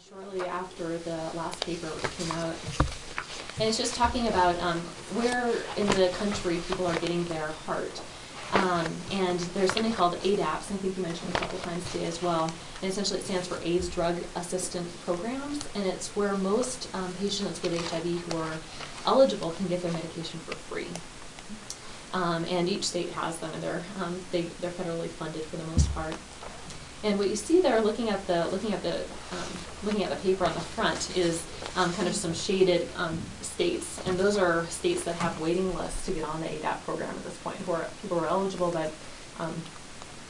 shortly after the last paper came out. And it's just talking about where in the country people are getting their heart. And there's something called ADAPS, I think you mentioned a couple times today as well. And essentially it stands for AIDS Drug Assistant Programs, and it's where most patients with HIV who are eligible can get their medication for free. And each state has them, and they're federally funded for the most part. And what you see there, looking at the paper on the front, is kind of some shaded states, and those are states that have waiting lists to get on the ADAP program at this point, who are people who are eligible but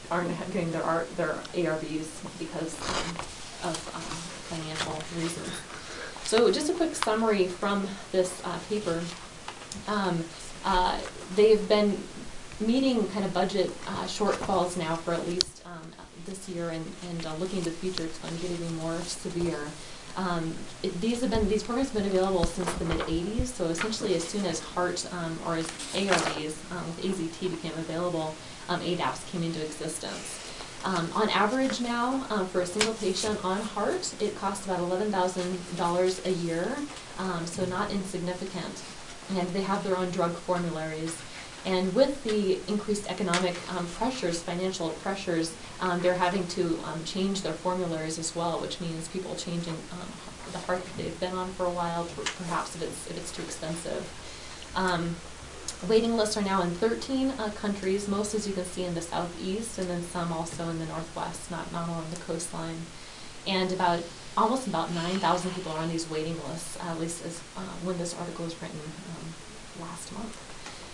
aren't getting their ARVs because of financial reasons. So just a quick summary from this paper. They've been meeting kind of budget shortfalls now for at least this year, and looking to the future, it's going to get even more severe. These programs have been available since the mid-'80s, so essentially as soon as HART or as ARVs with AZT became available, ADAPS came into existence. On average now, for a single patient on HART, it costs about $11,000 a year, so not insignificant. And they have their own drug formularies. And with the increased economic pressures, financial pressures, they're having to change their formularies as well, which means people changing the HART that they've been on for a while, perhaps if it's too expensive. Waiting lists are now in 13 countries, most, as you can see, in the southeast, and then some also in the northwest, not along the coastline. And almost about 9,000 people are on these waiting lists, at least as when this article was written last month.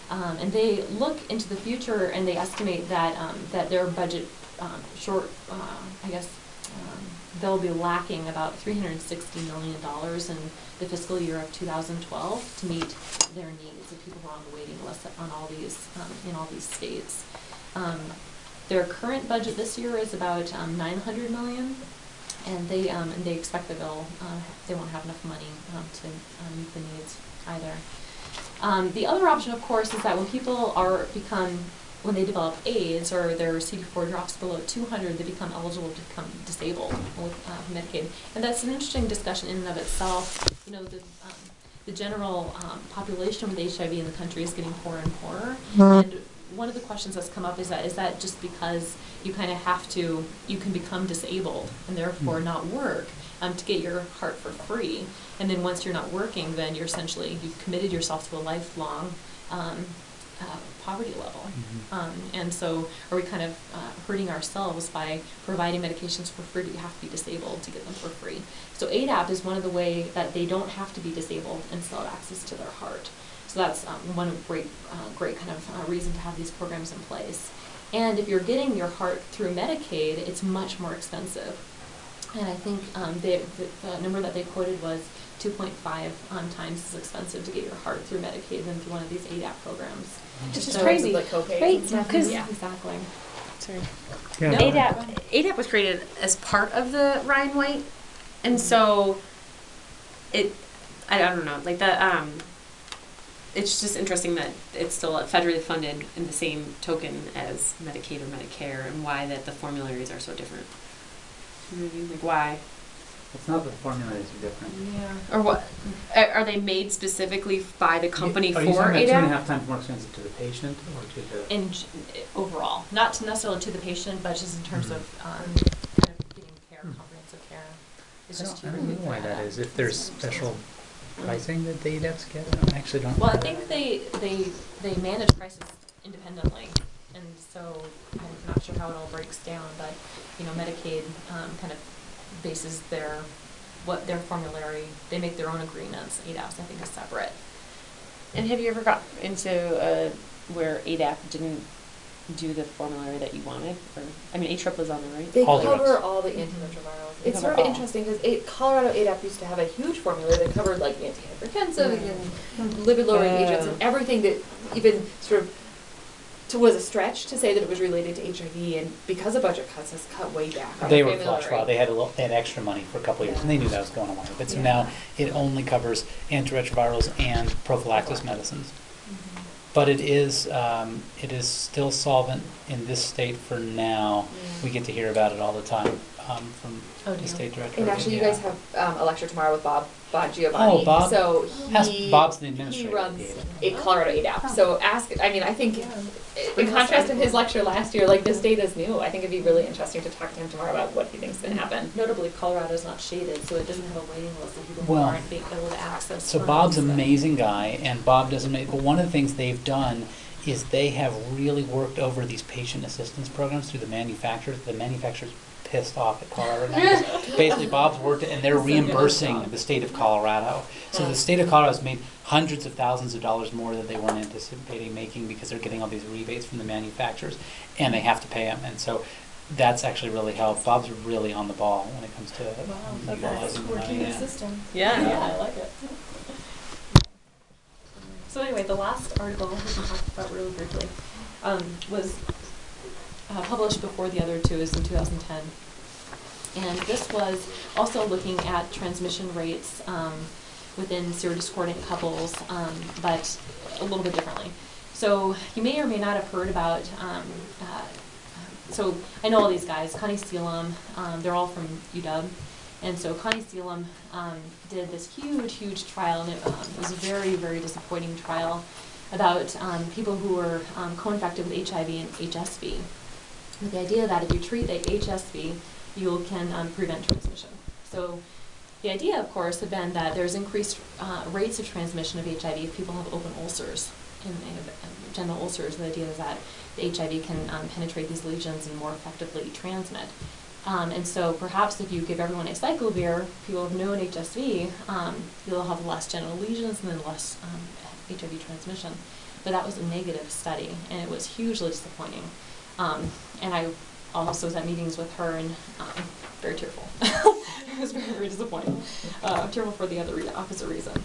And they look into the future, and they estimate that that their budget they'll be lacking about $360 million in the fiscal year of 2012 to meet their needs of people who are on the waiting list on all these in all these states. Their current budget this year is about $900 million, and they expect that they won't have enough money to meet the needs either. The other option, of course, is that when people when they develop AIDS or their CD4 drops below 200, they become eligible to become disabled with Medicaid. And that's an interesting discussion in and of itself. You know, the general population with HIV in the country is getting poorer and poorer. And one of the questions that's come up is that just because you kind of you can become disabled and therefore not work to get your heart for free. And then once you're not working, then you've committed yourself to a lifelong poverty level. And so are we kind of hurting ourselves by providing medications for free? Do you have to be disabled to get them for free? So ADAP is one of the ways that they don't have to be disabled and still have access to their heart. So that's one great kind of reason to have these programs in place. And if you're getting your heart through Medicaid, it's much more expensive. And I think the number that they quoted was 2.5 times as expensive to get your heart through Medicaid than through one of these ADAP programs. Which is crazy. Like copays, right? Because yeah, exactly. Sorry. Yeah. No, ADAP was created as part of the Ryan White, and so I don't know, like that. It's just interesting that it's still federally funded in the same token as Medicaid or Medicare, and why that the formularies are so different. You know what I mean? Like why? It's not that the formulas are different. Yeah. Or what? Are they made specifically by the company for ADAP? Are you saying that 2.5 ADAP? times more expensive to the patient or to the... Overall, not necessarily to the patient, but just in terms of kind of getting care, comprehensive care. It's just I don't know why that is. If there's special pricing that the ADAPs get, I actually don't know. Well, I think they manage prices independently, and so I'm not sure how it all breaks down, but you know, Medicaid kind of bases their formulary. They make their own agreements. ADAPS, I think, is separate. And have you ever got into where ADAP didn't do the formulary that you wanted? Or I mean, ATRIP was on there, right? They All cover drugs. all the antiretrovirals. They It's cover sort of all. interesting because Colorado ADAP used to have a huge formula that covered like antihypertensive and lipid-lowering agents and everything that even sort of was a stretch to say that it was related to HIV, and because of budget cuts, has cut way back. On They the were formulary. flush. Well, they had extra money for a couple of years, and they knew that was going away. But so now it only covers antiretrovirals and prophylaxis medicines. But it is still solvent in this state for now. We get to hear about it all the time. from Oh, do the you? state director. And actually, you Yeah. guys have a lecture tomorrow with Bob Giovanni. Oh, Bob. So Bob's the he administrator. runs of a Colorado ADAP. Oh. So I mean, I think in contrast to his lecture last year, like this data is new. I think it'd be really interesting to talk to him tomorrow about what he thinks can happen. Notably, Colorado's not shaded, so it doesn't have a waiting list of people who Well, aren't being able to access. So funds, Bob's an but- amazing guy, and Bob doesn't make, but one of the things they've done is they have really worked over these patient assistance programs through the manufacturers. The manufacturers pissed off at Colorado. Basically, Bob's worked, and they're reimbursing the state of Colorado. So the state of Colorado has made hundreds of thousands of dollars more than they weren't anticipating making because they're getting all these rebates from the manufacturers, and they have to pay them. And so that's actually really helped. Bob's really on the ball when it comes to utilizing the money. Yeah. system. Yeah, I like it. So anyway, the last article we can talk about really briefly was published before the other two, is in 2010. And this was also looking at transmission rates within serodiscordant couples, but a little bit differently. So you may or may not have heard about, so I know all these guys, Connie Seelam, they're all from UW. And so Connie Seelam did this huge trial, and it was a very, very disappointing trial about people who were co-infected with HIV and HSV. With the idea that if you treat the HSV, you can prevent transmission. So the idea, of course, had been that there's increased rates of transmission of HIV if people have open ulcers and genital ulcers. The idea is that the HIV can penetrate these lesions and more effectively transmit. And so perhaps if you give everyone acyclovir, people with known HSV, you'll have less genital lesions and then less HIV transmission. But that was a negative study, and it was hugely disappointing. And I also was at meetings with her, and very tearful. It was very, very disappointing. Tearful for the opposite reason.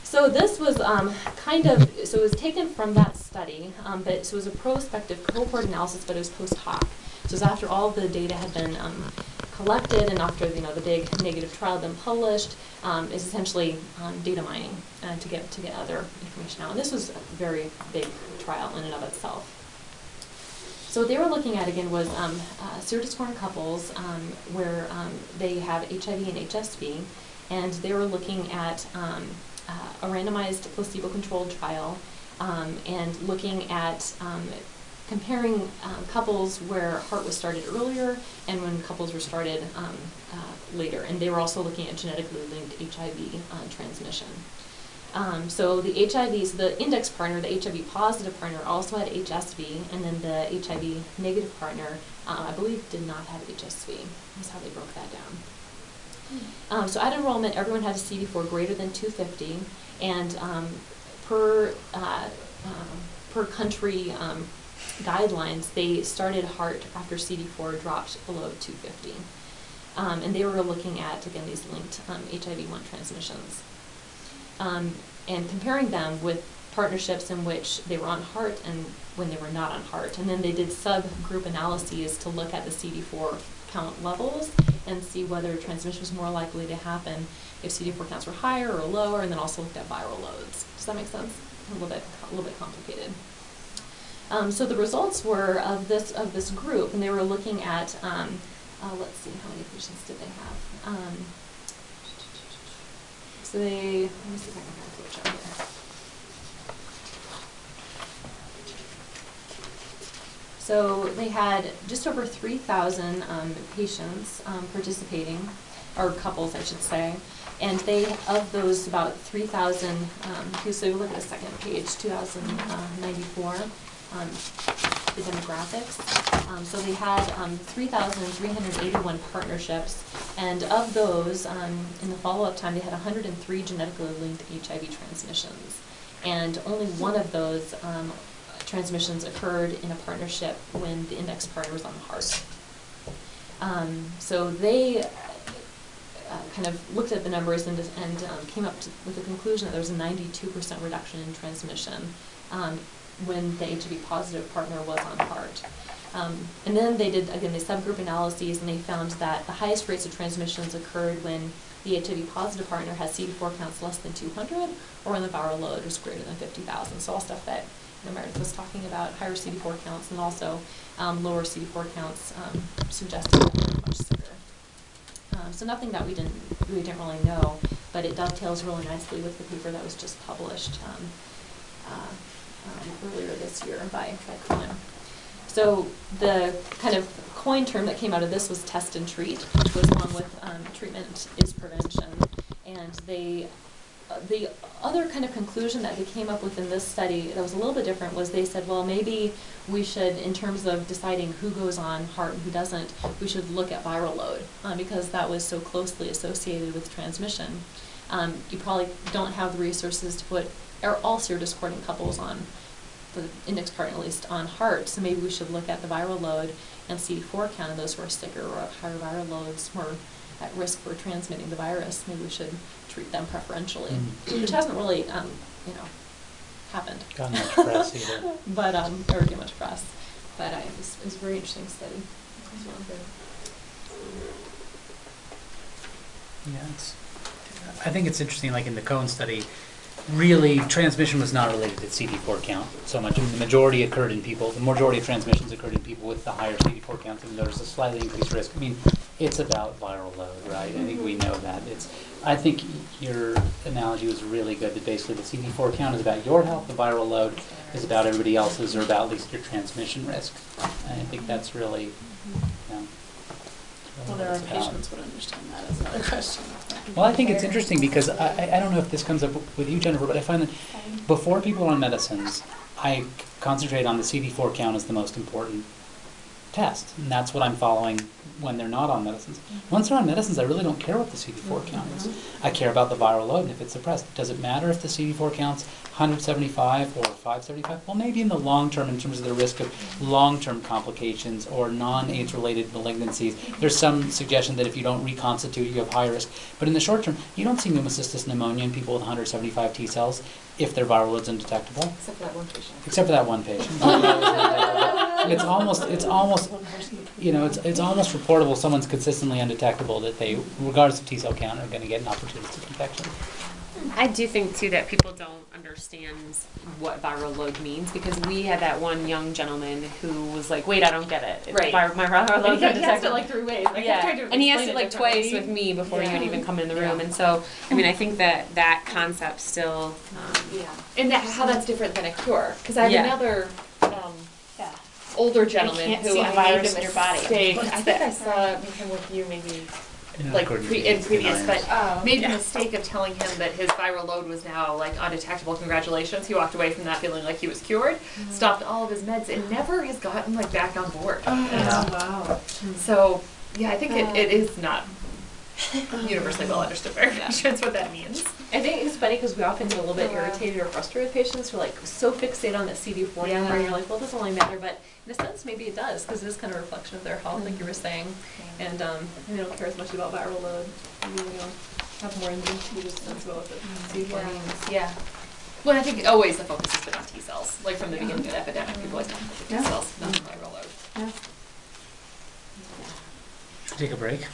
So this was so it was taken from that study, but so it was a prospective cohort analysis, but it was post hoc. So it was after all the data had been collected, and after the big negative trial had been published. It's essentially data mining to get other information out. And this was a very big trial in and of itself. So what they were looking at again was serodiscordant couples where they have HIV and HSV, and they were looking at a randomized placebo-controlled trial and looking at comparing couples where HAART was started earlier and when couples were started later. And they were also looking at genetically linked HIV transmission. So the HIVs, the index partner, the HIV positive partner also had HSV, and then the HIV negative partner, I believe, did not have HSV. That's how they broke that down. So at enrollment, everyone had a CD4 greater than 250, and per country guidelines, they started HAART after CD4 dropped below 250. And they were looking at, again, these linked HIV-1 transmissions. And comparing them with partnerships in which they were on HAART and when they were not on HAART. And then they did subgroup analyses to look at the CD4 count levels and see whether transmission was more likely to happen if CD4 counts were higher or lower, and then also looked at viral loads. Does that make sense? A little bit complicated. So the results were of this group, and they were looking at let's see, how many patients did they have? So let me see if I can find a flowchart here. So they had just over 3,000 patients participating, or couples, I should say. And of those, about 3,000, so you look at the second page, 2,094, the demographics. So they had 3,381 partnerships, and of those, in the follow-up time, they had 103 genetically linked HIV transmissions. And only one of those transmissions occurred in a partnership when the index partner was on HAART. So they kind of looked at the numbers and came up with the conclusion that there was a 92% reduction in transmission when the HIV positive partner was on HAART. And then they did, again, the subgroup analyses, and they found that the highest rates of transmissions occurred when the HIV positive partner has CD4 counts less than 200, or when the viral load was greater than 50,000. So all stuff that Meredith was talking about, higher CD4 counts, and also lower CD4 counts suggested that they were much sicker. So nothing that we didn't really know, but it dovetails really nicely with the paper that was just published earlier this year by Cohen. So the kind of coin term that came out of this was test and treat, which was along with treatment is prevention. And the other kind of conclusion that they came up with in this study that was a little bit different was they said, well, maybe we should, in terms of deciding who goes on HART and who doesn't, we should look at viral load because that was so closely associated with transmission. You probably don't have the resources to put all serodiscordant couples on, the index part at least, on HART, so maybe we should look at the viral load and CD4 count of those who are sicker or have higher viral loads, more at risk for transmitting the virus. Maybe we should treat them preferentially, which hasn't really, happened. Got much press either. But, or too much press. But it was a very interesting study. Yeah, I think it's interesting, like in the Cohen study, really transmission was not related to CD4 count so much. I mean, the majority of transmissions occurred in people with the higher CD4 counts, even though there's a slightly increased risk. I mean, it's about viral load, right? I think we know that. I think your analogy was really good, that basically the CD4 count is about your health, the viral load is about everybody else's, or about at least your transmission risk. And I think that's really, you know, Well, their own patients would understand that is another question. well, I think it's interesting because I don't know if this comes up with you, Jennifer, but I find that before people are on medicines, I concentrate on the CD4 count as the most important test, and that's what I'm following when they're not on medicines. Once they're on medicines, I really don't care what the CD4 count is. I care about the viral load and if it's suppressed. Does it matter if the CD4 count's 175 or 575? Well, maybe in the long term, in terms of the risk of long-term complications or non-AIDS related malignancies, there's some suggestion that if you don't reconstitute, you have high risk. But in the short term, you don't see pneumocystis pneumonia in people with 175 T cells if their viral load's undetectable. Except for that one patient. Except for that one patient. It's almost, you know, it's almost reportable someone's consistently undetectable that they, regardless of T cell count, are going to get an opportunistic infection. I do think too that people don't understand what viral load means, because we had that one young gentleman who was like, "Wait, I don't get it. It's Right. My viral load is He asked it undetectable." like 3 ways. I kept trying to And he asked explain it like twice differently. with me before he Yeah. would even come in the room. Yeah. And so, I mean, I think that concept still. Yeah, and how that's different than a cure. Because I have Yeah. another Yeah. older gentleman can't who see the I virus made in a your body. mistake. What's I think I that? saw him with you maybe Yeah, like according to in the previous, but Oh. made the mistake of telling him that his viral load was now like undetectable. Congratulations. He walked away from that feeling like he was cured, stopped all of his meds, and never has gotten like back on board. Yeah. Wow. So yeah, I think it is not universally well understood very much. That's what that means. I think it's funny because we often get a little bit irritated or frustrated with patients who are like so fixated on that CD4 number, and you're like, well, it doesn't really matter, but in a sense maybe it does, because it is kind of a reflection of their health, like you were saying, and they don't care as much about viral load. Maybe we don't have more intuitive sense about what the CD4 means. Yeah. Well, I think always the focus has been on T cells. Like from the beginning of the epidemic, people always talked about T cells, not the viral load. Yeah. Should we take a break?